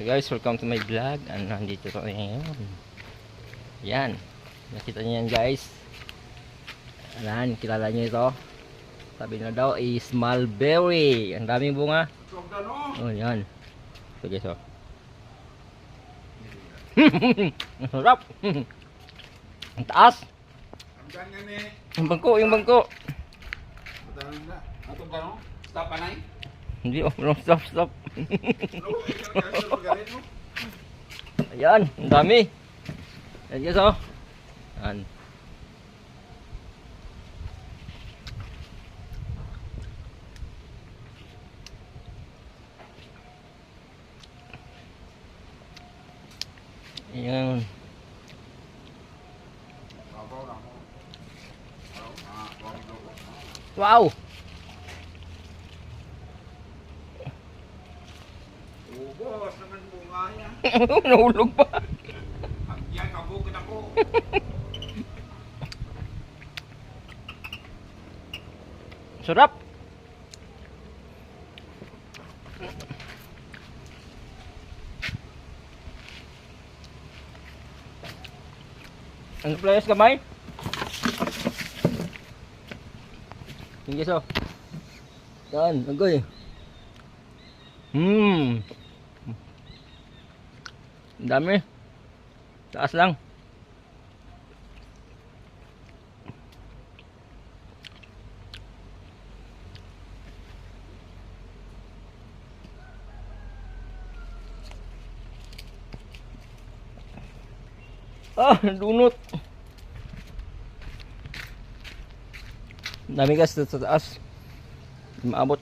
So guys, welcome to my vlog. Nandito tayo ngayon. Yan. Nakita niyo yan guys. Ayan, kilala niyo ito. Sabi na daw is mulberry. Ang daming bunga. Oh, yan. So guys, oh. Ang sarap. Ang taas. Yung bangko, yung bangko. Stop anay? Hindi, oh, no, stop. Ayan, ang dami. Ayan guys, oh. Ayan. Ayan. Wow! Ubos naman bunga niya. Nahulog pa. Yan, kabukid ako. Sarap. Ano playas kamay? Sige so. Yan, agoy. Ang dami. Taas lang. Dunot. Dami guys sa taas. Maabot.